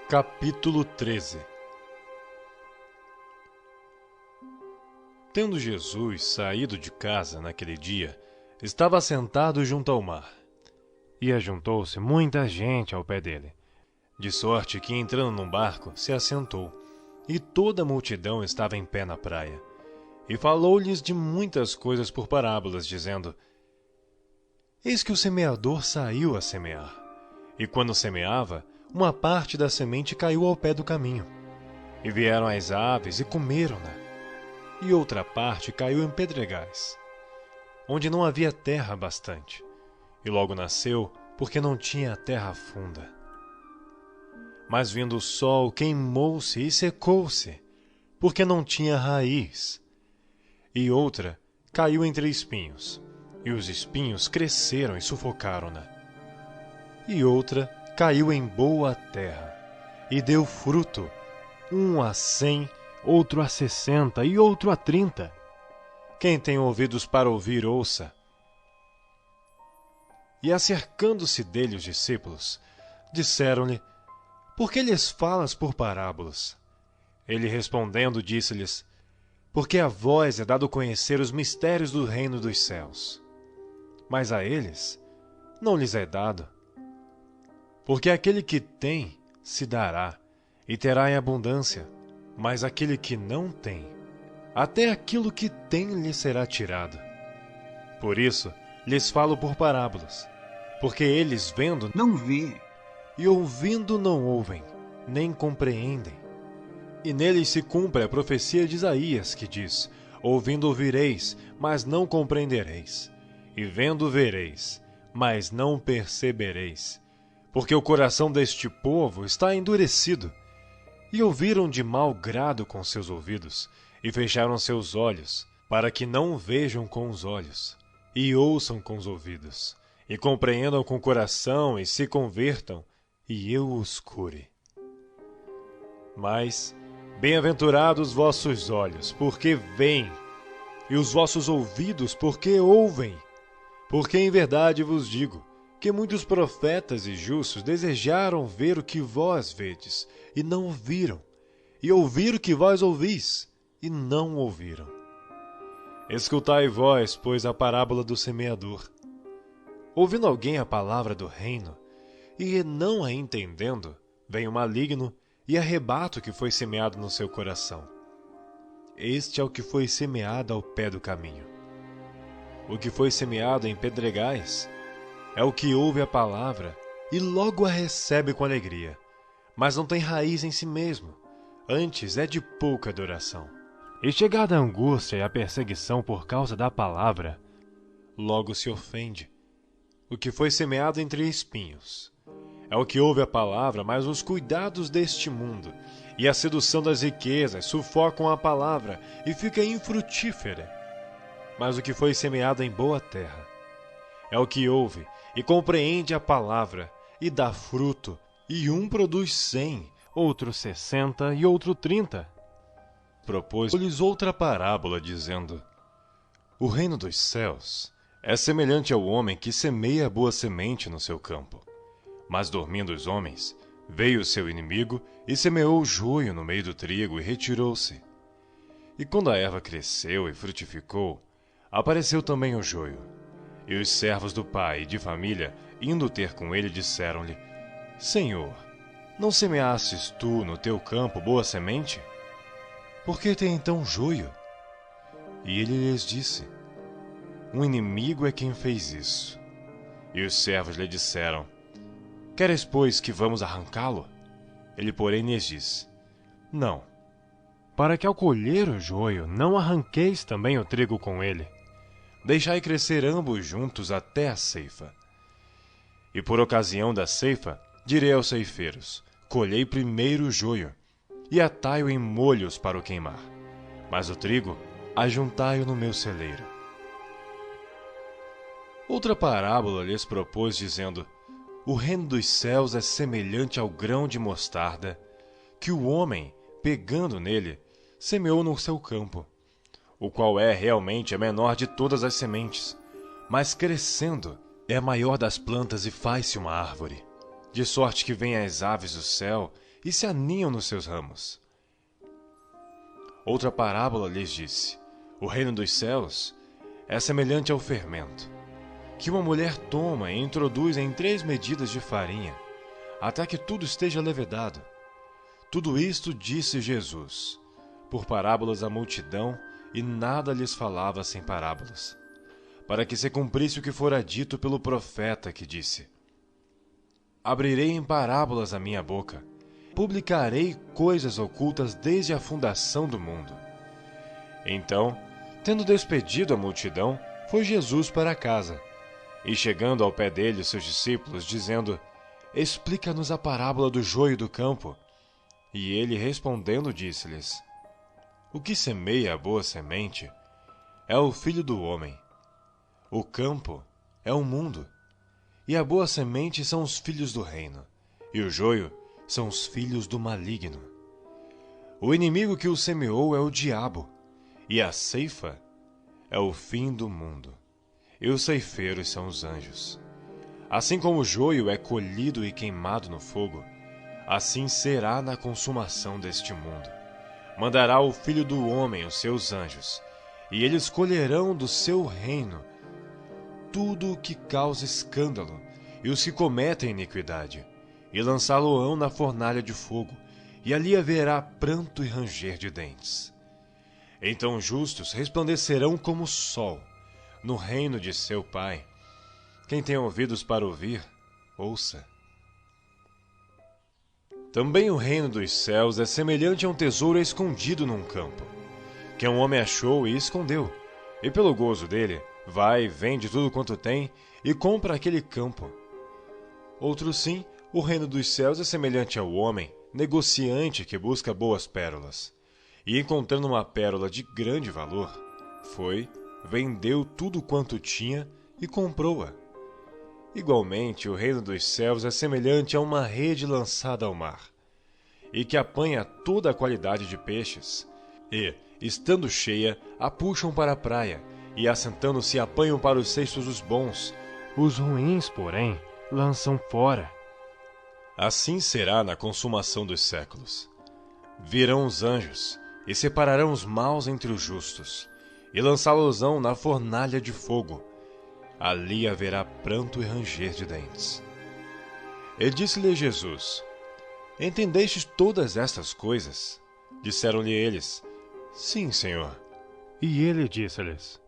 Capítulo 13. Tendo Jesus saído de casa naquele dia, estava sentado junto ao mar. E ajuntou-se muita gente ao pé dele, de sorte que, entrando num barco, se assentou, e toda a multidão estava em pé na praia. E falou-lhes de muitas coisas por parábolas, dizendo: Eis que o semeador saiu a semear. E quando semeava, uma parte da semente caiu ao pé do caminho. E vieram as aves e comeram-na. E outra parte caiu em pedregais, onde não havia terra bastante. E logo nasceu, porque não tinha terra funda. Mas vindo o sol, queimou-se e secou-se, porque não tinha raiz. E outra caiu entre espinhos, e os espinhos cresceram e sufocaram-na. E outra caiu em boa terra, e deu fruto, um a 100, outro a 60 e outro a 30. Quem tem ouvidos para ouvir, ouça. E acercando-se dele os discípulos, disseram-lhe: Por que lhes falas por parábolas? Ele respondendo disse-lhes: Porque a vós é dado conhecer os mistérios do reino dos céus, mas a eles não lhes é dado. Porque aquele que tem, se dará, e terá em abundância, mas aquele que não tem, até aquilo que tem lhe será tirado. Por isso, lhes falo por parábolas, porque eles vendo não vê, e ouvindo não ouvem, nem compreendem. E neles se cumpre a profecia de Isaías, que diz: Ouvindo ouvireis, mas não compreendereis, e vendo vereis, mas não percebereis. Porque o coração deste povo está endurecido, e ouviram de mau grado com seus ouvidos, e fecharam seus olhos, para que não vejam com os olhos, e ouçam com os ouvidos, e compreendam com o coração, e se convertam, e eu os cure. Mas, bem-aventurados vossos olhos, porque veem, e os vossos ouvidos, porque ouvem. Porque em verdade vos digo, que muitos profetas e justos desejaram ver o que vós vedes, e não viram, e ouvir o que vós ouvis, e não ouviram. Escutai vós, pois, a parábola do semeador. Ouvindo alguém a palavra do reino, e não a entendendo, vem o maligno e arrebata o que foi semeado no seu coração. Este é o que foi semeado ao pé do caminho. O que foi semeado em pedregais é o que ouve a palavra e logo a recebe com alegria, mas não tem raiz em si mesmo, antes é de pouca duração. E chegada a angústia e a perseguição por causa da palavra, logo se ofende. O que foi semeado entre espinhos é o que ouve a palavra, mas os cuidados deste mundo e a sedução das riquezas sufocam a palavra e fica infrutífera. Mas o que foi semeado em boa terra é o que ouve e compreende a palavra, e dá fruto, e um produz 100, outro 60 e outro 30. Propôs-lhes outra parábola, dizendo: O reino dos céus é semelhante ao homem que semeia a boa semente no seu campo. Mas dormindo os homens, veio o seu inimigo e semeou o joio no meio do trigo e retirou-se. E quando a erva cresceu e frutificou, apareceu também o joio. E os servos do pai e de família, indo ter com ele, disseram-lhe: Senhor, não semeastes tu no teu campo boa semente? Por que tem então joio? E ele lhes disse: Um inimigo é quem fez isso. E os servos lhe disseram: Queres, pois, que vamos arrancá-lo? Ele, porém, lhes disse: Não, para que ao colher o joio não arranqueis também o trigo com ele. Deixai crescer ambos juntos até a ceifa. E por ocasião da ceifa, direi aos ceifeiros: Colhei primeiro o joio, e atai-o em molhos para o queimar, mas o trigo ajuntai-o no meu celeiro. Outra parábola lhes propôs, dizendo: O reino dos céus é semelhante ao grão de mostarda, que o homem, pegando nele, semeou no seu campo, o qual é realmente a menor de todas as sementes, mas crescendo é a maior das plantas e faz-se uma árvore, de sorte que vêm as aves do céu e se aninham nos seus ramos. Outra parábola lhes disse: o reino dos céus é semelhante ao fermento, que uma mulher toma e introduz em 3 medidas de farinha, até que tudo esteja levedado. Tudo isto disse Jesus, por parábolas à multidão, e nada lhes falava sem parábolas, para que se cumprisse o que fora dito pelo profeta, que disse: abrirei em parábolas a minha boca, publicarei coisas ocultas desde a fundação do mundo. Então, tendo despedido a multidão, foi Jesus para casa, e chegando ao pé dele os seus discípulos, dizendo: explica-nos a parábola do joio do campo. E ele, respondendo, disse-lhes: o que semeia a boa semente é o Filho do homem. O campo é o mundo, e a boa semente são os filhos do reino, e o joio são os filhos do maligno. O inimigo que o semeou é o diabo, e a ceifa é o fim do mundo, e os ceifeiros são os anjos. Assim como o joio é colhido e queimado no fogo, assim será na consumação deste mundo. Mandará o Filho do homem os seus anjos, e eles colherão do seu reino tudo o que causa escândalo e os que cometem iniquidade, e lançá-lo-ão na fornalha de fogo, e ali haverá pranto e ranger de dentes. Então os justos resplandecerão como o sol no reino de seu Pai. Quem tem ouvidos para ouvir, ouça. Também o reino dos céus é semelhante a um tesouro escondido num campo, que um homem achou e escondeu, e pelo gozo dele, vai, vende tudo quanto tem e compra aquele campo. Outro sim, o reino dos céus é semelhante ao homem, negociante que busca boas pérolas, e encontrando uma pérola de grande valor, foi, vendeu tudo quanto tinha e comprou-a. Igualmente, o reino dos céus é semelhante a uma rede lançada ao mar, e que apanha toda a qualidade de peixes, e, estando cheia, a puxam para a praia, e assentando-se apanham para os cestos os bons. Os ruins, porém, lançam fora. Assim será na consumação dos séculos. Virão os anjos, e separarão os maus entre os justos, e lançá-los-ão na fornalha de fogo. Ali haverá pranto e ranger de dentes. E disse-lhe Jesus: entendestes todas estas coisas? Disseram-lhe eles: sim, Senhor. E ele disse-lhes: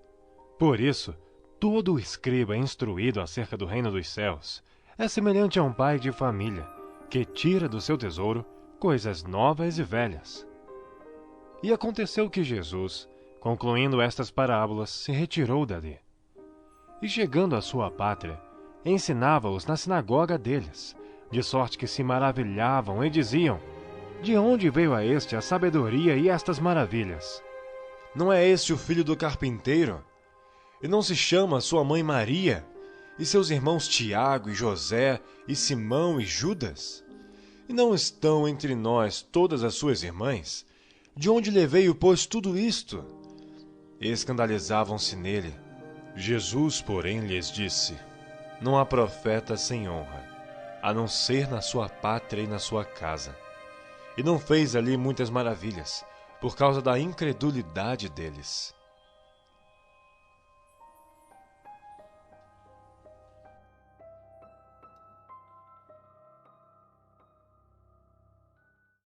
por isso, todo o escriba instruído acerca do reino dos céus é semelhante a um pai de família, que tira do seu tesouro coisas novas e velhas. E aconteceu que Jesus, concluindo estas parábolas, se retirou dali. E chegando à sua pátria, ensinava-os na sinagoga deles, de sorte que se maravilhavam e diziam: de onde veio a este a sabedoria e estas maravilhas? Não é este o filho do carpinteiro? E não se chama sua mãe Maria, e seus irmãos Tiago e José, e Simão e Judas? E não estão entre nós todas as suas irmãs? De onde lhe veio, pois, tudo isto? E escandalizavam-se nele. Jesus, porém, lhes disse: não há profeta sem honra, a não ser na sua pátria e na sua casa. E não fez ali muitas maravilhas, por causa da incredulidade deles.